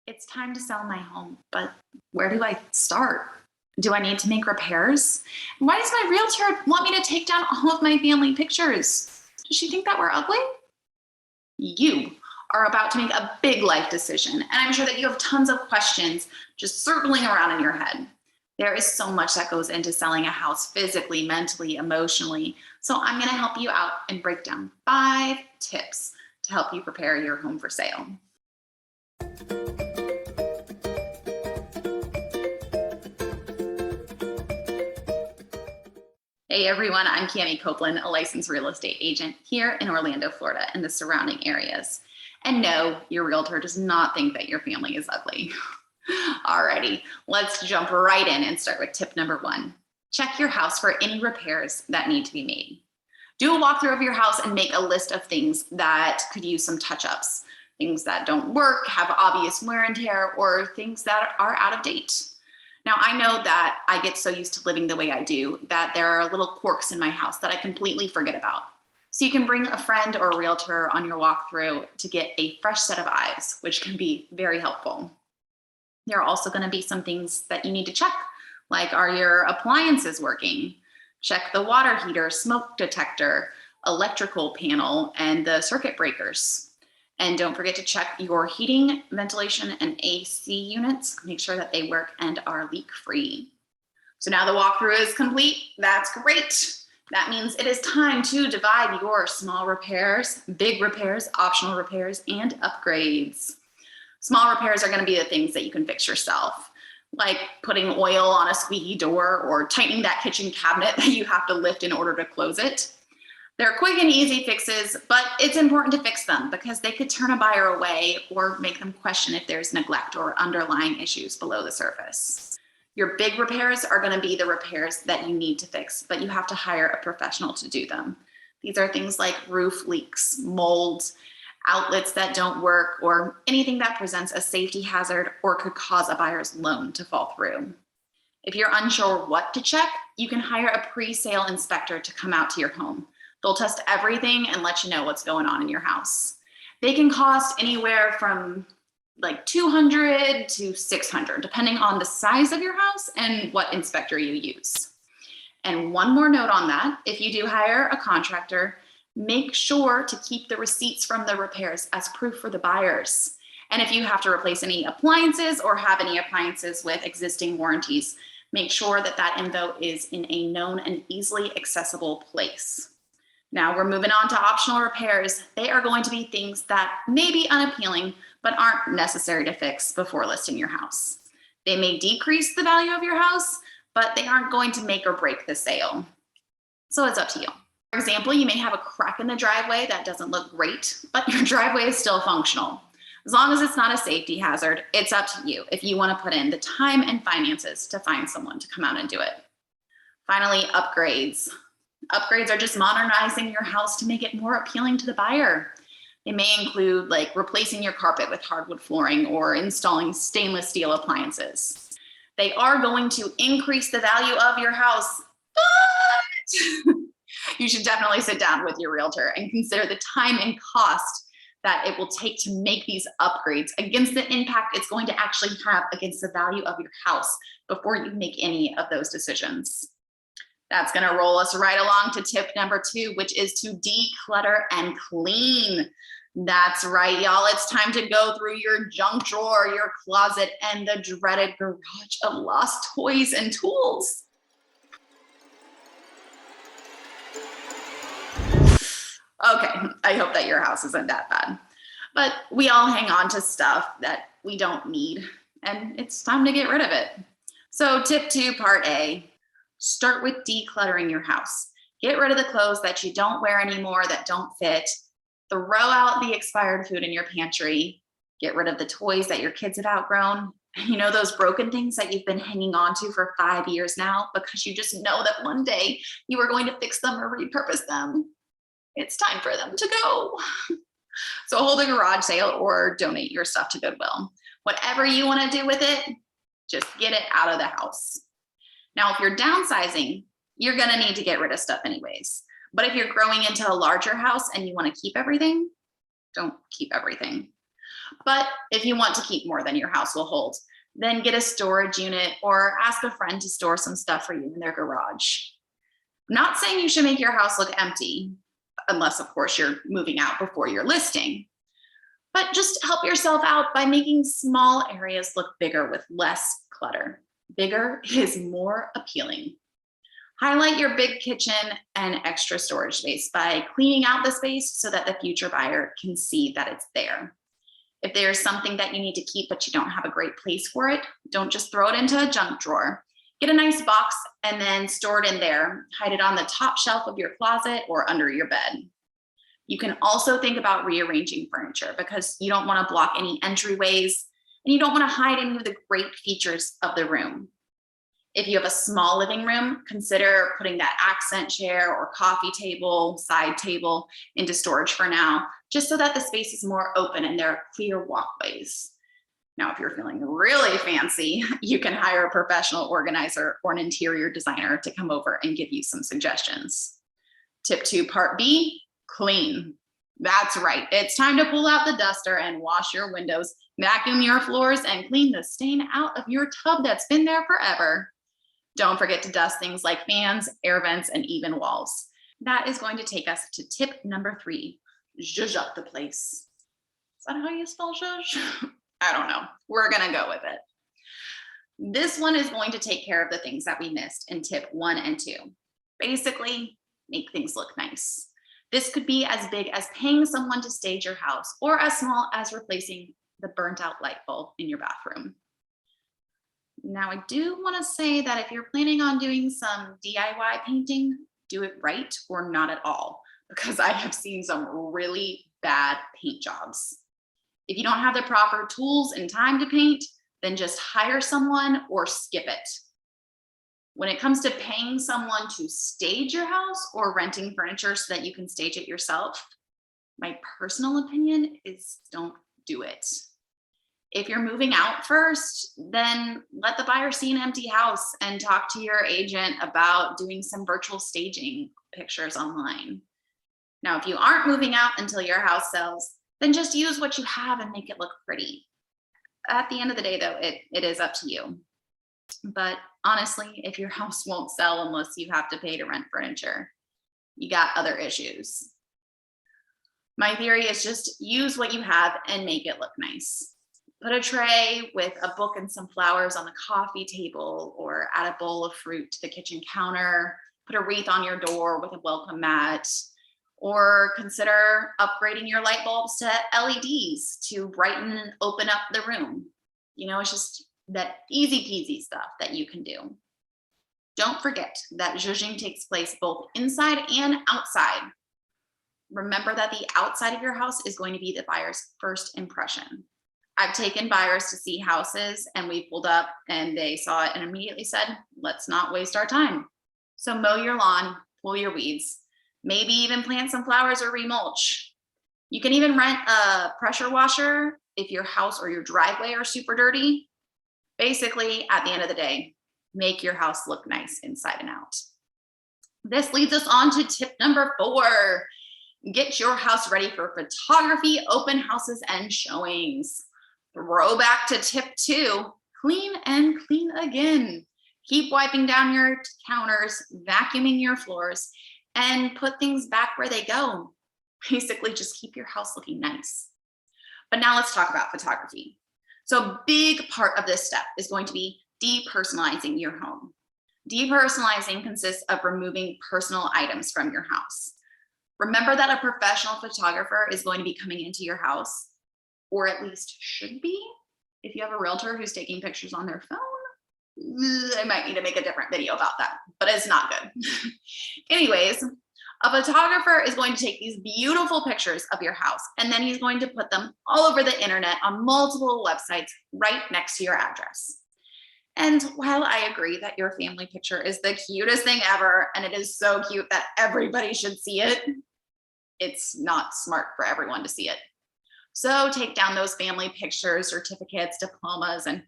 It's time to sell my home, but where do I start? Do I need to make repairs? And why does my realtor want me to take down all of my family pictures? Does she think that we're ugly? You are about to make a big life decision, and I'm sure that you have tons of questions just circling around in your head. There is so much that goes into selling a house physically, mentally, emotionally. So I'm going to help you out and break down 5 tips to help you prepare your home for sale. Hey everyone, I'm Cami Coupland, a licensed real estate agent here in Orlando, Florida, and the surrounding areas. And no, your realtor does not think that your family is ugly. Alrighty, let's jump right in and start with tip number 1. Check your house for any repairs that need to be made. Do a walkthrough of your house and make a list of things that could use some touch-ups, things that don't work, have obvious wear and tear, or things that are out of date. Now, I know that I get so used to living the way I do that there are little quirks in my house that I completely forget about. So you can bring a friend or a realtor on your walkthrough to get a fresh set of eyes, which can be very helpful. There are also going to be some things that you need to check, like are your appliances working? Check the water heater, smoke detector, electrical panel, and the circuit breakers. And don't forget to check your heating, ventilation, and AC units. Make sure that they work and are leak-free. So now the walkthrough is complete. That's great. That means it is time to divide your small repairs, big repairs, optional repairs, and upgrades. Small repairs are going to be the things that you can fix yourself, like putting oil on a squeaky door or tightening that kitchen cabinet that you have to lift in order to close it. They're quick and easy fixes, but it's important to fix them because they could turn a buyer away or make them question if there's neglect or underlying issues below the surface. Your big repairs are going to be the repairs that you need to fix, but you have to hire a professional to do them. These are things like roof leaks, mold, outlets that don't work, or anything that presents a safety hazard or could cause a buyer's loan to fall through. If you're unsure what to check, you can hire a pre-sale inspector to come out to your home. They'll test everything and let you know what's going on in your house. They can cost anywhere from like $200 to $600, depending on the size of your house and what inspector you use. And one more note on that, if you do hire a contractor, make sure to keep the receipts from the repairs as proof for the buyers. And if you have to replace any appliances or have any appliances with existing warranties, make sure that that info is in a known and easily accessible place. Now we're moving on to optional repairs. They are going to be things that may be unappealing, but aren't necessary to fix before listing your house. They may decrease the value of your house, but they aren't going to make or break the sale. So it's up to you. For example, you may have a crack in the driveway that doesn't look great, but your driveway is still functional. As long as it's not a safety hazard, it's up to you if you want to put in the time and finances to find someone to come out and do it. Finally, upgrades. Upgrades are just modernizing your house to make it more appealing to the buyer. They may include like replacing your carpet with hardwood flooring or installing stainless steel appliances. They are going to increase the value of your house, but you should definitely sit down with your realtor and consider the time and cost that it will take to make these upgrades against the impact it's going to actually have against the value of your house before you make any of those decisions. That's going to roll us right along to tip number 2, which is to declutter and clean. That's right, y'all. It's time to go through your junk drawer, your closet, and the dreaded garage of lost toys and tools. Okay, I hope that your house isn't that bad. But we all hang on to stuff that we don't need, and it's time to get rid of it. So tip 2, part A. Start with decluttering your house. Get rid of the clothes that you don't wear anymore, that don't fit. Throw out the expired food in your pantry. Get rid of the toys that your kids have outgrown. You know, those broken things that you've been hanging on to for 5 years now because you just know that one day you are going to fix them or repurpose them. It's time for them to go. So hold a garage sale or donate your stuff to Goodwill. Whatever you want to do with it, just get it out of the house. Now, if you're downsizing, you're going to need to get rid of stuff anyways. But if you're growing into a larger house and you want to keep everything, don't keep everything. But if you want to keep more than your house will hold, then get a storage unit or ask a friend to store some stuff for you in their garage. I'm not saying you should make your house look empty, unless, of course, you're moving out before you're listing. But just help yourself out by making small areas look bigger with less clutter. Bigger is more appealing. Highlight your big kitchen and extra storage space by cleaning out the space so that the future buyer can see that it's there. If there's something that you need to keep but you don't have a great place for it, don't just throw it into a junk drawer. Get a nice box and then store it in there. Hide it on the top shelf of your closet or under your bed. You can also think about rearranging furniture because you don't want to block any entryways and you don't want to hide any of the great features of the room. If you have a small living room, consider putting that accent chair or coffee table, side table into storage for now, just so that the space is more open and there are clear walkways. Now, if you're feeling really fancy, you can hire a professional organizer or an interior designer to come over and give you some suggestions. Tip 2, part B, clean. That's right. It's time to pull out the duster and wash your windows, vacuum your floors, and clean the stain out of your tub that's been there forever. Don't forget to dust things like fans, air vents, and even walls. That is going to take us to tip number 3, Zhuzh Up The Place. Is that how you spell zhuzh? I don't know. We're going to go with it. This one is going to take care of the things that we missed in tip 1 and 2. Basically, make things look nice. This could be as big as paying someone to stage your house or as small as replacing the burnt out light bulb in your bathroom. Now, I do want to say that if you're planning on doing some DIY painting, do it right or not at all, because I have seen some really bad paint jobs. If you don't have the proper tools and time to paint, then just hire someone or skip it. When it comes to paying someone to stage your house or renting furniture so that you can stage it yourself, my personal opinion is don't do it. If you're moving out first, then let the buyer see an empty house and talk to your agent about doing some virtual staging pictures online. Now, if you aren't moving out until your house sells, then just use what you have and make it look pretty. At the end of the day, though, it is up to you. But honestly, if your house won't sell unless you have to pay to rent furniture, you got other issues. My theory is just use what you have and make it look nice. Put a tray with a book and some flowers on the coffee table, or add a bowl of fruit to the kitchen counter. Put a wreath on your door with a welcome mat, or consider upgrading your light bulbs to LEDs to brighten and open up the room. You know, it's just that easy peasy stuff that you can do. Don't forget that zhuzhing takes place both inside and outside. Remember that the outside of your house is going to be the buyer's first impression. I've taken buyers to see houses and we pulled up and they saw it and immediately said, let's not waste our time. So mow your lawn, pull your weeds, maybe even plant some flowers or remulch. You can even rent a pressure washer if your house or your driveway are super dirty. Basically, at the end of the day, make your house look nice inside and out. This leads us on to tip number 4. Get your house ready for photography, open houses, and showings. Throw back to tip 2, clean and clean again. Keep wiping down your counters, vacuuming your floors, and put things back where they go. Basically, just keep your house looking nice. But now let's talk about photography. So a big part of this step is going to be depersonalizing your home. Depersonalizing consists of removing personal items from your house. Remember that a professional photographer is going to be coming into your house, or at least should be. If you have a realtor who's taking pictures on their phone, I might need to make a different video about that, but it's not good. Anyways, a photographer is going to take these beautiful pictures of your house, and then he's going to put them all over the internet on multiple websites right next to your address. And while I agree that your family picture is the cutest thing ever, and it is so cute that everybody should see it, it's not smart for everyone to see it. So take down those family pictures, certificates, diplomas, and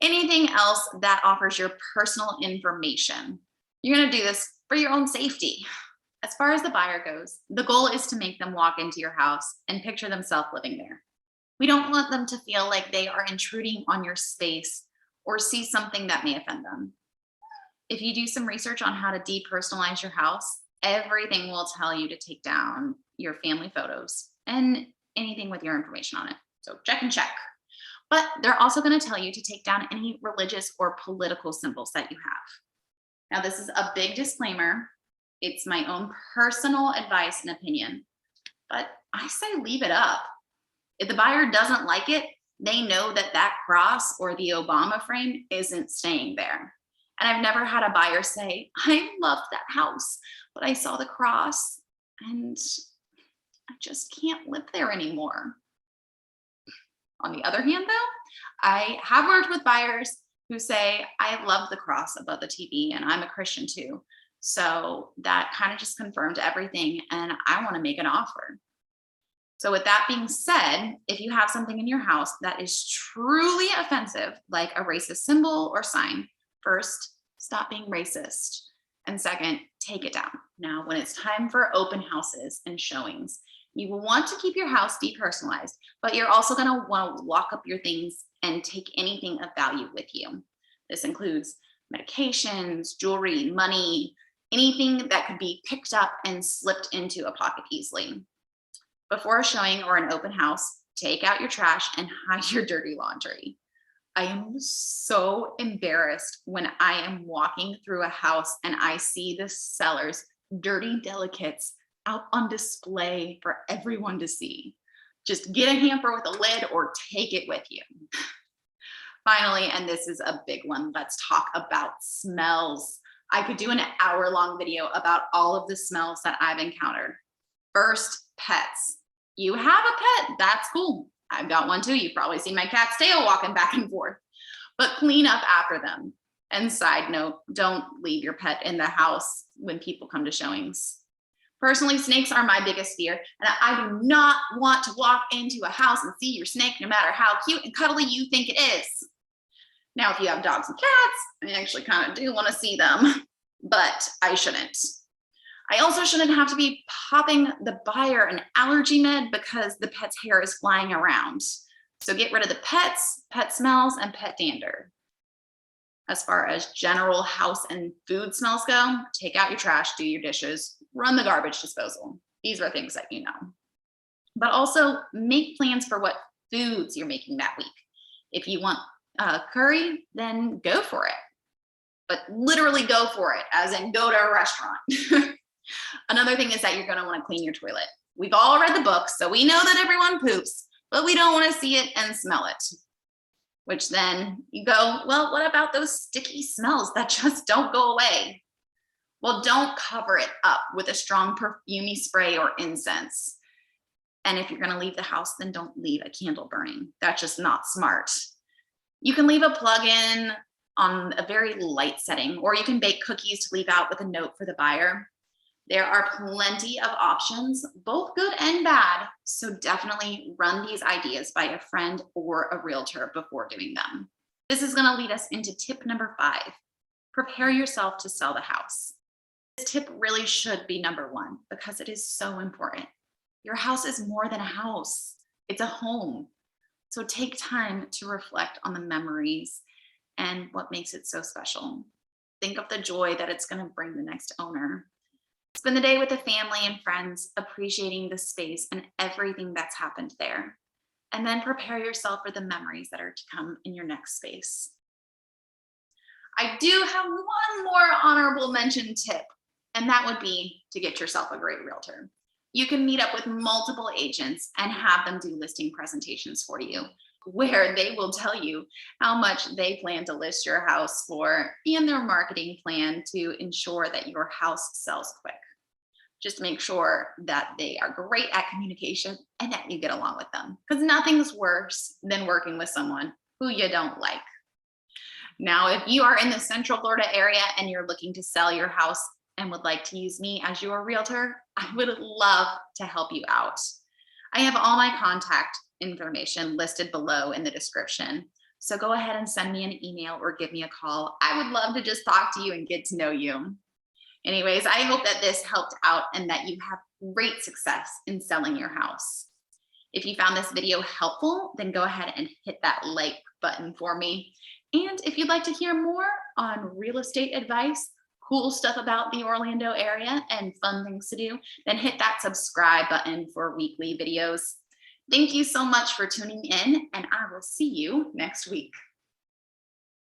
anything else that offers your personal information. You're going to do this for your own safety. As far as the buyer goes, the goal is to make them walk into your house and picture themselves living there. We don't want them to feel like they are intruding on your space or see something that may offend them. If you do some research on how to depersonalize your house, everything will tell you to take down your family photos and anything with your information on it. So check and check. But they're also going to tell you to take down any religious or political symbols that you have. Now, this is a big disclaimer. It's my own personal advice and opinion, but I say leave it up. If the buyer doesn't like it, they know that that cross or the Obama frame isn't staying there. And I've never had a buyer say, I loved that house, but I saw the cross and I just can't live there anymore. On the other hand, though, I have worked with buyers who say, I love the cross above the TV and I'm a Christian too. So that kind of just confirmed everything and I want to make an offer. So with that being said, if you have something in your house that is truly offensive, like a racist symbol or sign, first, stop being racist. And second, take it down. Now, when it's time for open houses and showings, you will want to keep your house depersonalized, but you're also going to want to lock up your things and take anything of value with you. This includes medications, jewelry, money, anything that could be picked up and slipped into a pocket easily. Before a showing or an open house, take out your trash and hide your dirty laundry. I am so embarrassed when I am walking through a house and I see the seller's dirty delicates out on display for everyone to see. Just get a hamper with a lid or take it with you. Finally, and this is a big one, let's talk about smells. I could do an hour-long video about all of the smells that I've encountered. First, pets. You have a pet, that's cool. I've got one too. You've probably seen my cat's tail walking back and forth, but clean up after them. And side note, don't leave your pet in the house when people come to showings. Personally, snakes are my biggest fear, and I do not want to walk into a house and see your snake, no matter how cute and cuddly you think it is. Now, if you have dogs and cats, I actually kind of do want to see them, but I shouldn't. I also shouldn't have to be popping the buyer an allergy med because the pet's hair is flying around. So get rid of the pets, pet smells, and pet dander. As far as general house and food smells go, take out your trash, do your dishes, run the garbage disposal. These are things that you know. But also make plans for what foods you're making that week. If you want curry, then go for it. But literally go for it, as in go to a restaurant. Another thing is that you're going to want to clean your toilet. We've all read the books, so we know that everyone poops, but we don't want to see it and smell it. Which then you go, well, what about those sticky smells that just don't go away? Well, don't cover it up with a strong perfumey spray or incense. And if you're going to leave the house, then don't leave a candle burning. That's just not smart. You can leave a plug-in on a very light setting, or you can bake cookies to leave out with a note for the buyer. There are plenty of options, both good and bad, so definitely run these ideas by a friend or a realtor before doing them. This is going to lead us into tip number 5. Prepare yourself to sell the house. This tip really should be number 1 because it is so important. Your house is more than a house. It's a home. So take time to reflect on the memories and what makes it so special. Think of the joy that it's going to bring the next owner. Spend the day with the family and friends, appreciating the space and everything that's happened there. And then prepare yourself for the memories that are to come in your next space. I do have one more honorable mention tip, and that would be to get yourself a great realtor. You can meet up with multiple agents and have them do listing presentations for you, where they will tell you how much they plan to list your house for and their marketing plan to ensure that your house sells quick. Just make sure that they are great at communication and that you get along with them, because nothing's worse than working with someone who you don't like. Now, if you are in the Central Florida area and you're looking to sell your house and would like to use me as your realtor, I would love to help you out. I have all my contact information listed below in the description. So go ahead and send me an email or give me a call. I would love to just talk to you and get to know you. Anyways, I hope that this helped out and that you have great success in selling your house. If you found this video helpful, then go ahead and hit that like button for me. And if you'd like to hear more on real estate advice, cool stuff about the Orlando area, and fun things to do, then hit that subscribe button for weekly videos. Thank you so much for tuning in, and I will see you next week.